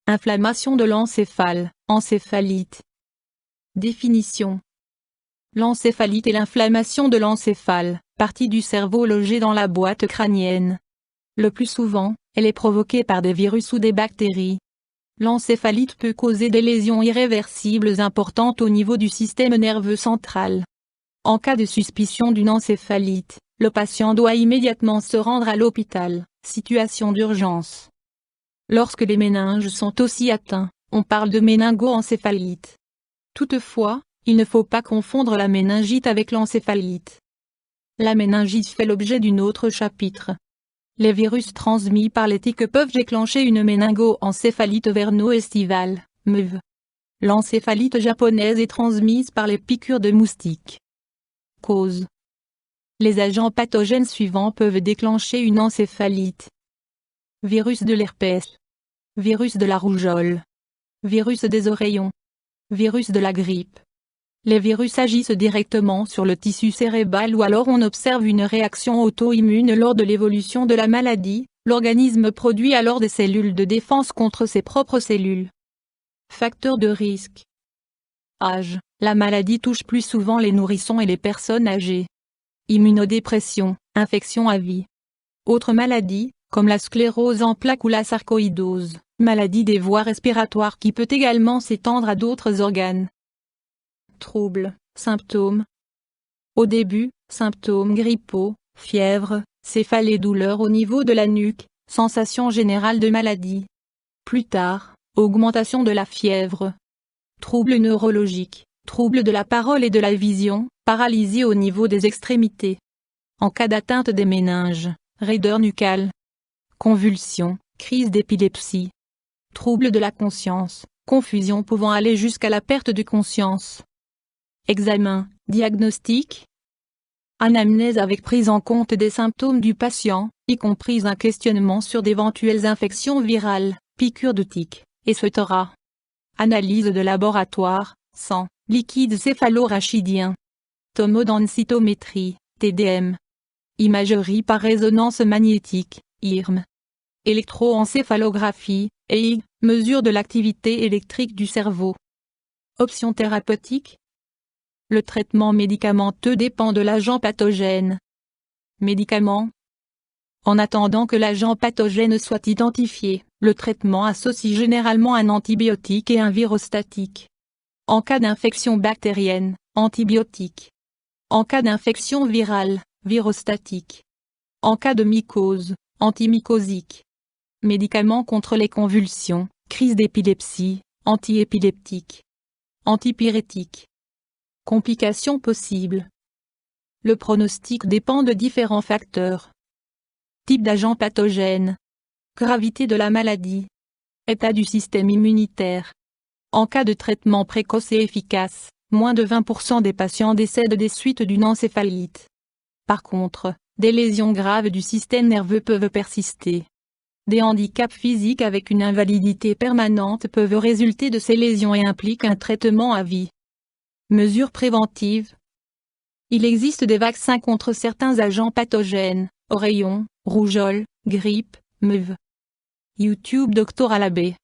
Inflammation de l'encéphale, encéphalite. Définition. L'encéphalite est l'inflammation de l'encéphale, partie du cerveau logée dans la boîte crânienne. Le plus souvent, elle est provoquée par des virus ou des bactéries. L'encéphalite peut causer des lésions irréversibles importantes au niveau du système nerveux central. En cas de suspicion d'une encéphalite, le patient doit immédiatement se rendre à l'hôpital, situation d'urgence. Lorsque les méninges sont aussi atteints, on parle de méningoencéphalite. Toutefois, il ne faut pas confondre la méningite avec l'encéphalite. La méningite fait l'objet d'un autre chapitre. Les virus transmis par les tiques peuvent déclencher une méningoencéphalite verno-estivale, MEV. L'encéphalite japonaise est transmise par les piqûres de moustiques. Cause. Les agents pathogènes suivants peuvent déclencher une encéphalite. Virus de l'herpès. Virus de la rougeole. Virus des oreillons. Virus de la grippe. Les virus agissent directement sur le tissu cérébral ou alors on observe une réaction auto-immune lors de l'évolution de la maladie, l'organisme produit alors des cellules de défense contre ses propres cellules. Facteurs de risque. Âge. La maladie touche plus souvent les nourrissons et les personnes âgées. Immunodépression, infection à vie. Autres maladies, comme la sclérose en plaques ou la sarcoïdose, maladie des voies respiratoires qui peut également s'étendre à d'autres organes. Troubles, symptômes. Au début, symptômes grippaux, fièvre, céphalée, douleur au niveau de la nuque, sensation générale de maladie. Plus tard, augmentation de la fièvre. Troubles neurologiques, troubles de la parole et de la vision, paralysie au niveau des extrémités. En cas d'atteinte des méninges, raideur nucale. Convulsions, crise d'épilepsie. Troubles de la conscience, confusion pouvant aller jusqu'à la perte de conscience. Examen, diagnostic. Anamnèse avec prise en compte des symptômes du patient, y compris un questionnement sur d'éventuelles infections virales, piqûres de tiques, etc. Analyse de laboratoire, sang, liquide céphalorachidien. Tomodensitométrie, TDM. Imagerie par résonance magnétique, IRM. Électroencéphalographie, EIG, mesure de l'activité électrique du cerveau. Options thérapeutiques. Le traitement médicamenteux dépend de l'agent pathogène. Médicaments. En attendant que l'agent pathogène soit identifié, le traitement associe généralement un antibiotique et un virostatique. En cas d'infection bactérienne, antibiotique. En cas d'infection virale, virostatique. En cas de mycose, antimycosique. Médicaments contre les convulsions, crise d'épilepsie, antiépileptique. Antipyrétique. Complications possibles. Le pronostic dépend de différents facteurs. Type d'agent pathogène. Gravité de la maladie. État du système immunitaire. En cas de traitement précoce et efficace, moins de 20% des patients décèdent des suites d'une encéphalite. Par contre, des lésions graves du système nerveux peuvent persister. Des handicaps physiques avec une invalidité permanente peuvent résulter de ces lésions et impliquent un traitement à vie. Mesures préventives. Il existe des vaccins contre certains agents pathogènes, oreillons, rougeole, grippe, MEV. YouTube Dr Alabé.